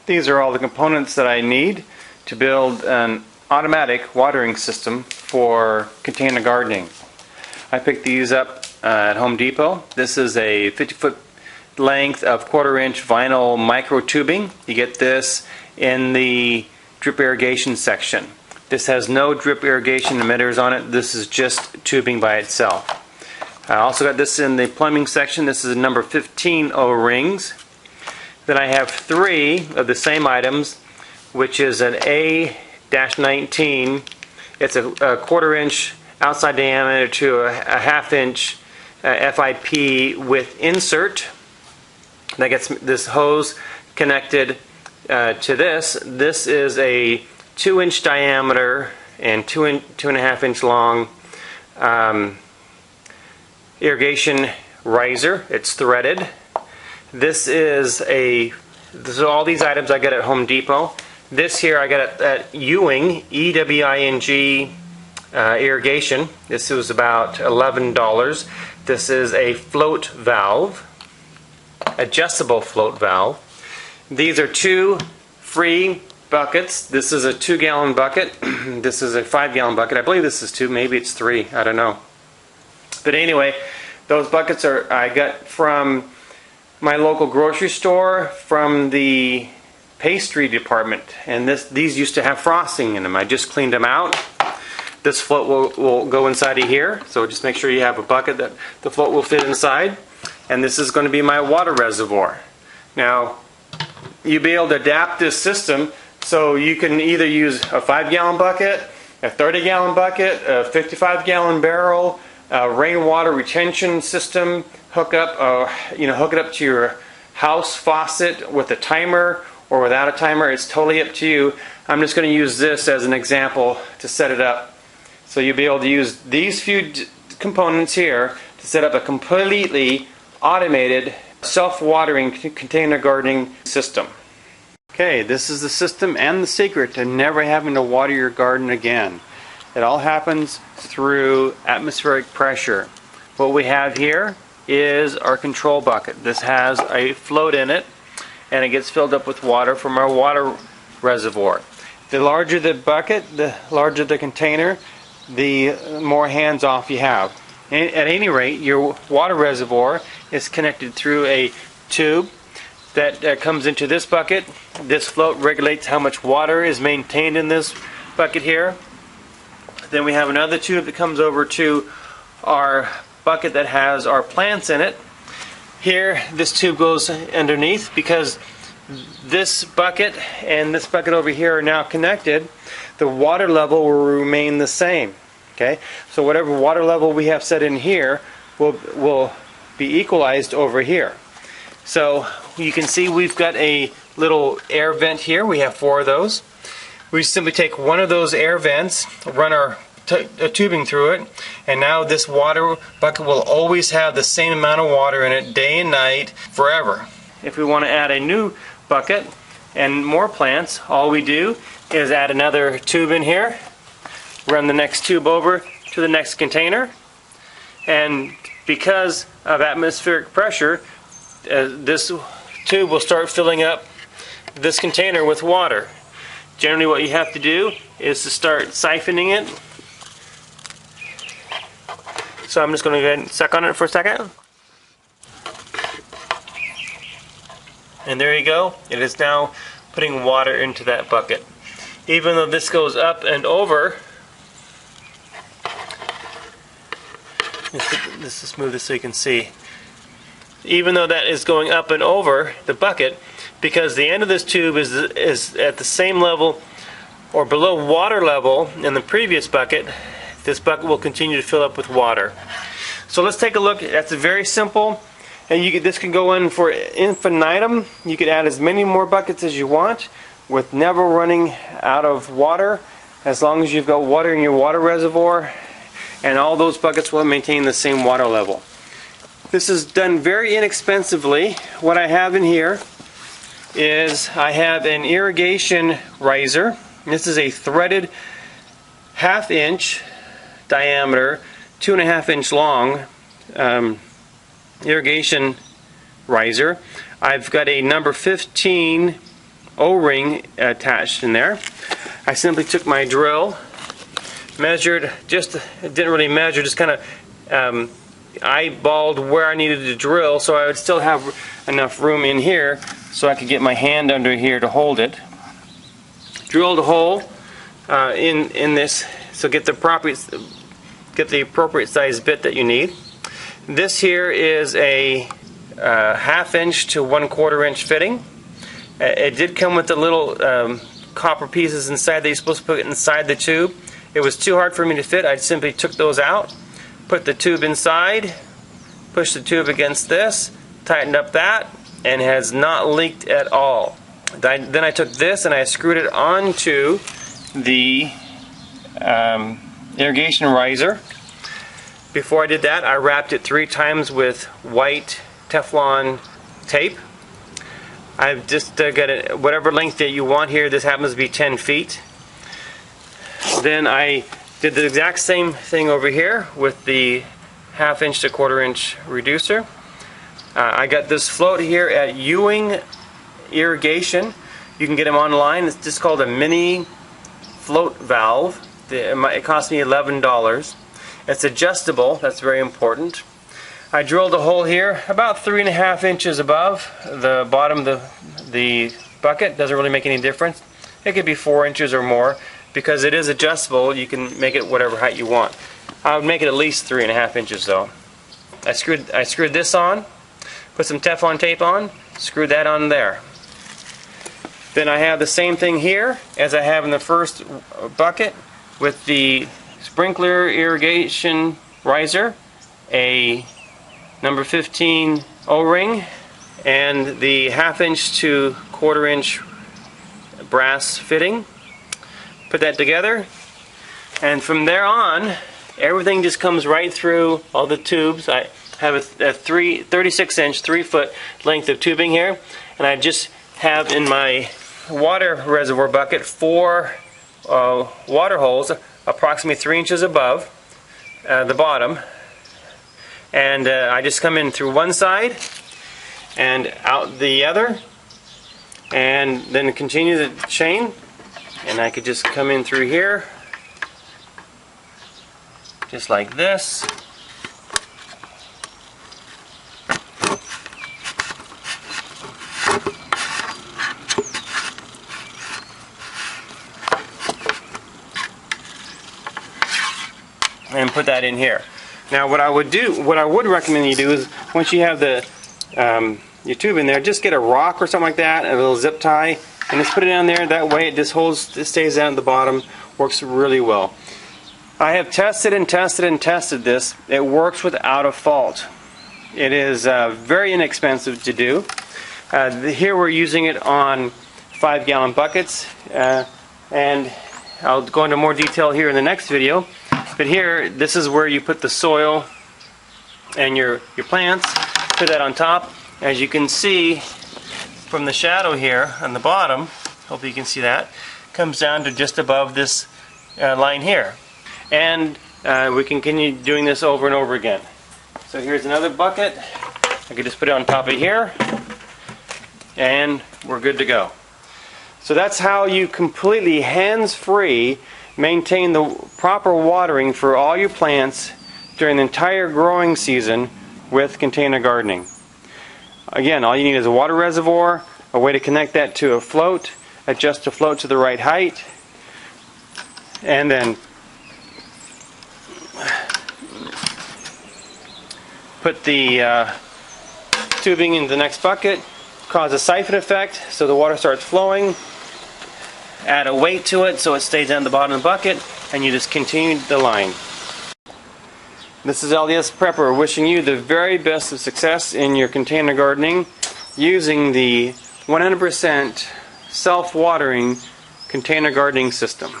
These are all the components that I need to build an automatic watering system for container gardening. I picked these up at Home Depot. This is a 50-foot length of 1/4-inch vinyl micro tubing. You get this in the drip irrigation section. This has no drip irrigation emitters on it. This is just tubing by itself. I also got this in the plumbing section. This is a number 15 O-rings. Then I have 3 of the same items, which is an A-19. It's a 1/4-inch outside diameter to a 1/2-inch FIP with insert. That gets this hose connected to this. This is a 2-inch diameter and 2.5-inch long irrigation riser. It's threaded. This is all these items I get at Home Depot. This here I got at Ewing, E-W-I-N-G irrigation. This was about $11. This is a float valve, adjustable float valve. These are 2 free buckets. This is a 2-gallon bucket. This is a 5-gallon bucket. I believe this is 2, maybe it's 3, I don't know. But anyway, those buckets I got from my local grocery store, from the pastry department, and these used to have frosting in them. I just cleaned them out. This float will go inside of here, so just make sure you have a bucket that the float will fit inside. And this is going to be my water reservoir. Now, you'll be able to adapt this system so you can either use a 5-gallon bucket, a 30-gallon bucket, a 55-gallon barrel, a rainwater retention system, hook it up to your house faucet with a timer or without a timer. It's totally up to you. I'm just going to use this as an example to set it up. So you'll be able to use these few components here to set up a completely automated self-watering container gardening system. Okay, this is the system and the secret to never having to water your garden again. It all happens through atmospheric pressure. What we have here is our control bucket. This has a float in it, and it gets filled up with water from our water reservoir. The larger the bucket, the larger the container, the more hands-off you have. At any rate, your water reservoir is connected through a tube that comes into this bucket. This float regulates how much water is maintained in this bucket here. Then we have another tube that comes over to our bucket that has our plants in it. Here, this tube goes underneath because this bucket and this bucket over here are now connected. The water level will remain the same. Okay, so whatever water level we have set in here will be equalized over here. So you can see we've got a little air vent here. We have 4 of those. We simply take one of those air vents, run our tubing through it, and now this water bucket will always have the same amount of water in it day and night forever. If we want to add a new bucket and more plants, all we do is add another tube in here, run the next tube over to the next container, and because of atmospheric pressure, this tube will start filling up this container with water. Generally what you have to do is to start siphoning it. So I'm just going to go ahead and suck on it for a second. And there you go. It is now putting water into that bucket. Even though this goes up and over, let's just move this so you can see. Even though that is going up and over the bucket, because the end of this tube is at the same level or below water level in the previous bucket, this bucket will continue to fill up with water. So let's take a look. That's very simple, and this can go in for infinitum. You could add as many more buckets as you want with never running out of water, as long as you've got water in your water reservoir, and all those buckets will maintain the same water level. This is done very inexpensively. What I have in here is I have an irrigation riser. This is a threaded 1/2 inch diameter, 2.5 inch long irrigation riser. I've got a number 15 O-ring attached in there. I simply took my drill, measured, it didn't really measure, just kind of eyeballed where I needed to drill so I would still have enough room in here so I could get my hand under here to hold it. Drilled a hole in this, so get the appropriate size bit that you need. This here is a 1/2 inch to 1/4 inch fitting. It did come with the little copper pieces inside that you're supposed to put inside the tube. It was too hard for me to fit. I simply took those out, put the tube inside, pushed the tube against this, tightened up that, and has not leaked at all. Then I took this and I screwed it onto the irrigation riser. Before I did that, I wrapped it 3 times with white Teflon tape. I've just got it whatever length that you want here. This happens to be 10 feet. Then I did the exact same thing over here with the 1/2 inch to 1/4 inch reducer. I got this float here at Ewing Irrigation. You can get them online. It's just called a mini float valve. It cost me $11. It's adjustable. That's very important. I drilled a hole here about 3.5 inches above the bottom of the bucket. Doesn't really make any difference. It could be 4 inches or more. Because it is adjustable, you can make it whatever height you want. I would make it at least 3.5 inches though. I screwed this on, put some Teflon tape on, screwed that on there. Then I have the same thing here as I have in the first bucket with the sprinkler irrigation riser, a number 15 O-ring, and the 1/2 inch to 1/4 inch brass fitting. Put that together, and from there on everything just comes right through all the tubes. I have a 36 inch 3-foot length of tubing here, and I just have in my water reservoir bucket 4 water holes approximately 3 inches above the bottom, and I just come in through one side and out the other, and then continue the chain. And I could just come in through here, just like this. And put that in here. Now what I would recommend you do is once you have the your tube in there, just get a rock or something like that, and a little zip tie, and just put it down there. That way it stays down at the bottom. Works really well. I have tested and tested and tested this. It works without a fault. It is very inexpensive to do. Here we're using it on 5-gallon buckets, and I'll go into more detail here in the next video. But here, this is where you put the soil and your plants. Put that on top. As you can see from the shadow here on the bottom, hope you can see that, comes down to just above this line here. And we can continue doing this over and over again. So here's another bucket. I can just put it on top of here, and we're good to go. So that's how you completely hands-free maintain the proper watering for all your plants during the entire growing season with container gardening. Again, all you need is a water reservoir, a way to connect that to a float, adjust the float to the right height, and then put the tubing in the next bucket, cause a siphon effect so the water starts flowing, add a weight to it so it stays down the bottom of the bucket, and you just continue the line. This is LDS Prepper wishing you the very best of success in your container gardening using the 100% self-watering container gardening system.